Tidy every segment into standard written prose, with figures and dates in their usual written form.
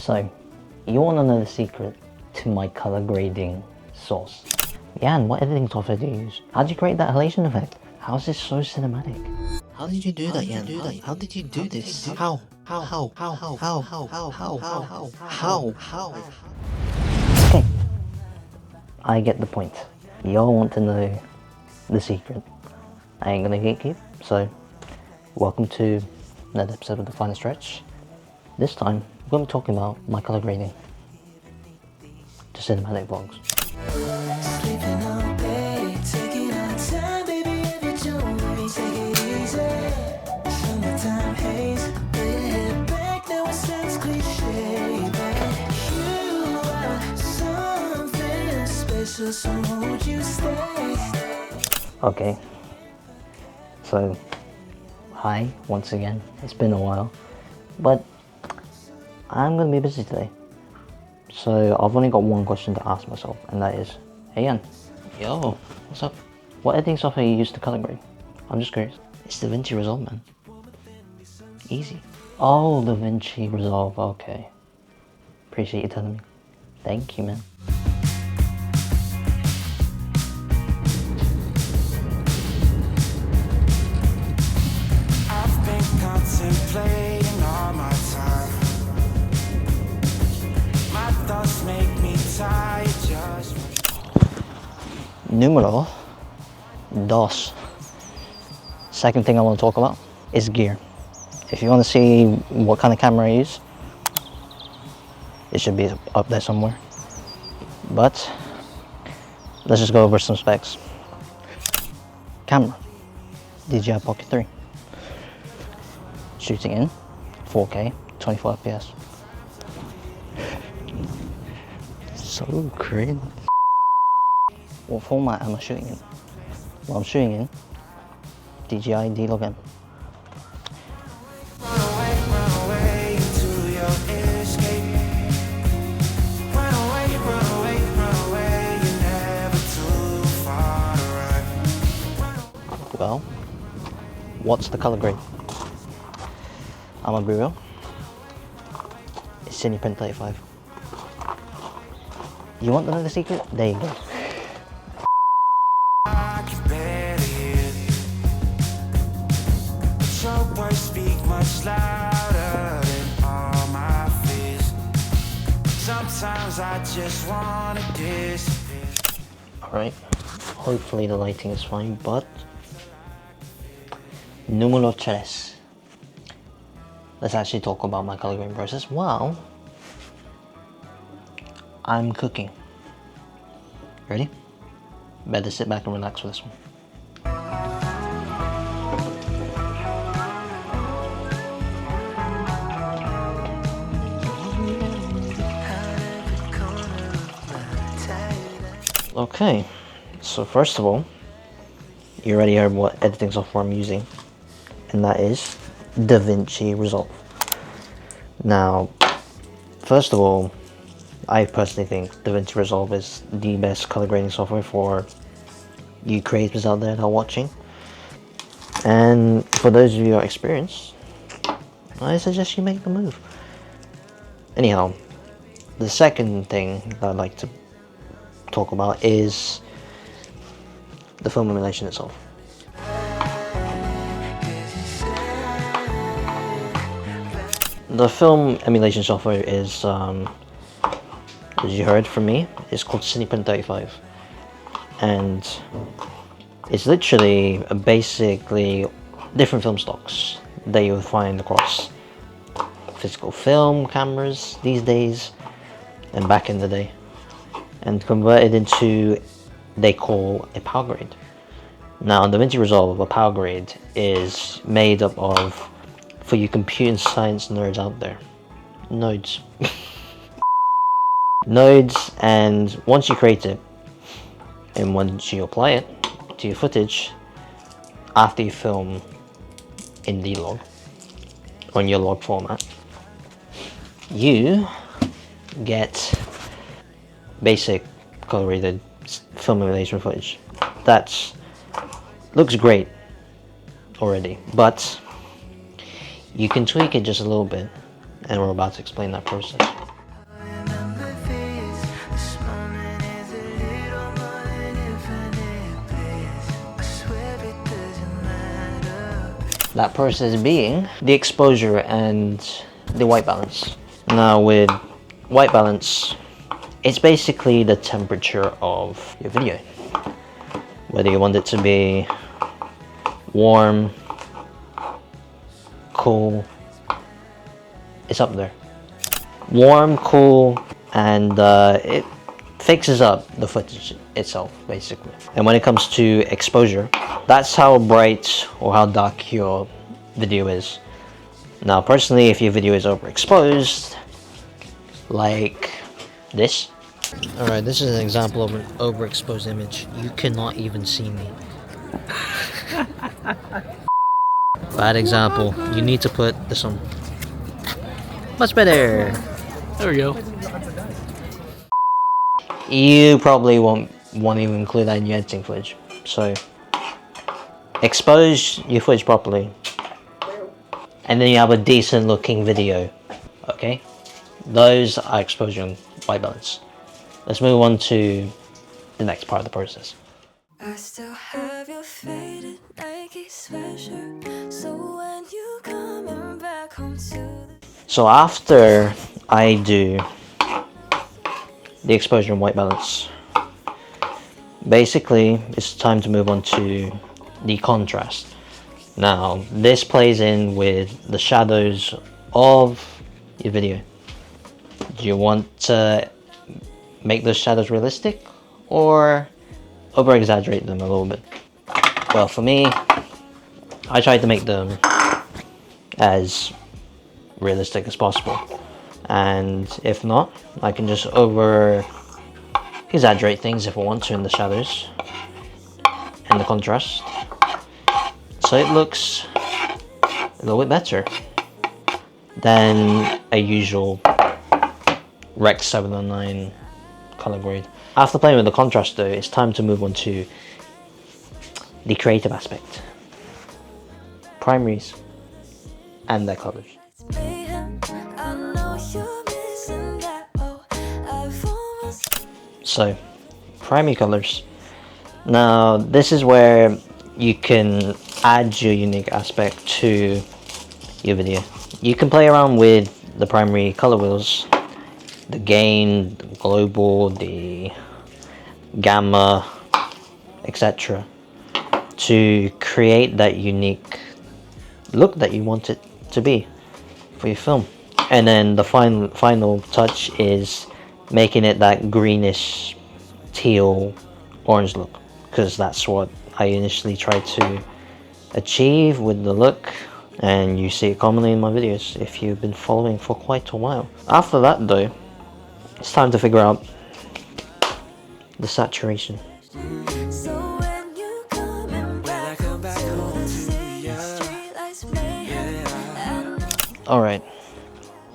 So, you want to know the secret to my color grading sauce? Yan, what editing software do you use? How did you create that halation effect? How is this so cinematic? How did you do that, Yan? How did you do this? How? Okay, I get the point. Y'all want to know the secret. I ain't gonna gatekeep, so welcome to another episode of The Final Stretch. This time, we're gonna be talking about my color grading to cinematic vlogs. Okay, so hi once again. It's been a while, but I'm gonna be busy today, so I've only got one question to ask myself, and that is, hey Ian, yo, what's up? What editing software you use to color grade? I'm just curious. It's DaVinci Resolve, man. Easy. Oh, DaVinci Resolve. Okay. Appreciate you telling me. Thank you, man. Contemplating all my time. My thoughts make me tired just Numero dos. Second thing I want to talk about is gear. If you want to see what kind of camera I use, it should be up there somewhere. But let's just go over some specs. Camera, DJI Pocket 3. Shooting in 4K, 24 FPS. So cringe. What format am I shooting in? Well, I'm shooting in DJI D-Log-M. run away into your escape. Run away, you're never too far to run. Well, what's the color grade? I'm gonna be real. It's Cineprint 35. You want to know the secret? There you go. I can barely hear, but your words speak much louder than all my fears. Sometimes I just wanna disappear. Alright, hopefully the lighting is fine, but numero tres. Let's actually talk about my color grading process while I'm cooking. Ready? Better sit back and relax for this one. Okay, so first of all, you already heard what editing software I'm using, and that is DaVinci Resolve. Now, first of all, I personally think DaVinci Resolve is the best color grading software for you creators out there that are watching. And for those of you who are experienced, I suggest you make the move. Anyhow, the second thing that I'd like to talk about is the film emulation itself. The film emulation software is, as you heard from me, it's called Cineprint 35, and it's literally basically different film stocks that you would find across physical film cameras these days and back in the day, and converted into they call a power grade. Now, DaVinci Resolve, a power grade, is made up of, for you computer science nerds out there, nodes. Nodes, and once you create it and once you apply it to your footage after you film in D-Log on your log format, you get basic color graded film emulation footage that looks great already, but you can tweak it just a little bit, and we're about to explain that process. That process being the exposure and the white balance. Now with white balance, it's basically the temperature of your video. Whether you want it to be warm, cool, it's up there. Warm, cool, and it fixes up the footage itself, basically. And when it comes to exposure, that's how bright or how dark your video is. Now, personally, if your video is overexposed, like this. Alright, this is an example of an overexposed image. You cannot even see me. Bad example. You need to put this on. Much better. There we go. You probably won't want to include that in your editing footage. So, expose your footage properly. And then you have a decent looking video. Okay? Those are exposure and white balance. Let's move on to the next part of the process. I still have your faded Nike sweatshirt. So when you coming back home to the So after I do the exposure and white balance, basically it's time to move on to the contrast. Now this plays in with the shadows of your video. Do you want to make those shadows realistic or over exaggerate them a little bit? Well, for me, I try to make them as realistic as possible, and if not, I can just over exaggerate things if I want to in the shadows and the contrast, so it looks a little bit better than a usual Rec 709 color grade. After playing with the contrast though, it's time to move on to the creative aspect, primaries and their colors. mayhem, I know you're missing that. Oh, I've almost So, primary colors. Now, this is where you can add your unique aspect to your video. You can play around with the primary color wheels, the gain, the global, the gamma, etc., to create that unique look that you want it to be for your film. And then the final touch is making it that greenish, teal, orange look, because that's what I initially tried to achieve with the look, and you see it commonly in my videos if you've been following for quite a while. After that though, it's time to figure out the saturation. so when you coming back home to the city streetlights mayhem, I know Alright,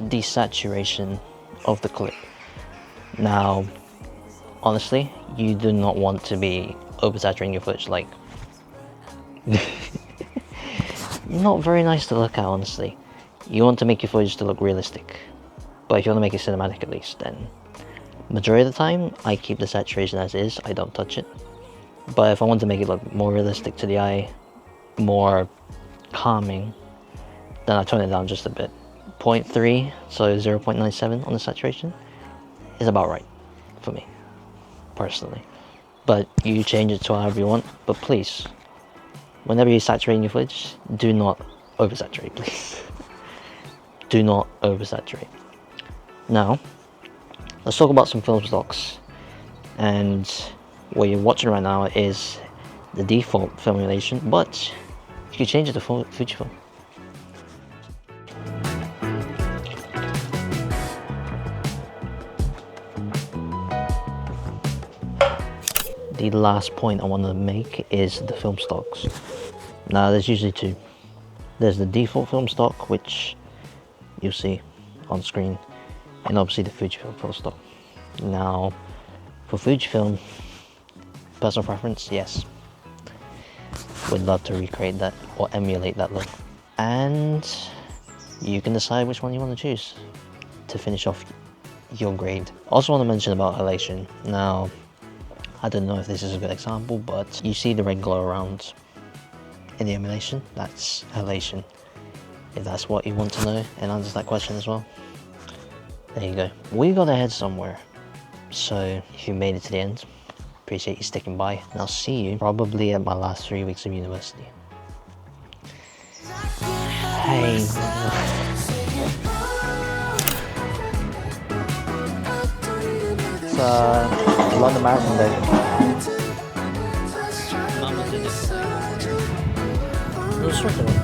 desaturation of the clip. Now, honestly, you do not want to be oversaturating your footage, like not very nice to look at, honestly. You want to make your footage to look realistic, but if you want to make it cinematic at least, then majority of the time I keep the saturation as is, I don't touch it. But if I want to make it look more realistic to the eye, more calming, then I turn it down just a bit. 0.3, so 0.97 on the saturation is about right for me, personally. But you change it to however you want, but please, whenever you're saturating your footage, do not oversaturate, please. Do not oversaturate. Now, let's talk about some film stocks. And what you're watching right now is the default formulation, but you can change it to Fujifilm. The last point I want to make is the film stocks. Now there's usually two. There's the default film stock, which you'll see on screen, and obviously the Fujifilm film stock. Now for Fujifilm, personal preference, yes, would love to recreate that or emulate that look, and you can decide which one you want to choose to finish off your grade. Also want to mention about elation. Now I don't know if this is a good example, but you see the red glow around in the emulation, that's elation. If that's what you want to know and answers that question as well. There you go. We gotta head somewhere. So if you made it to the end, appreciate you sticking by. And I'll see you probably at my last 3 weeks of university. Hey. It's London Marathon Day. It was short enough.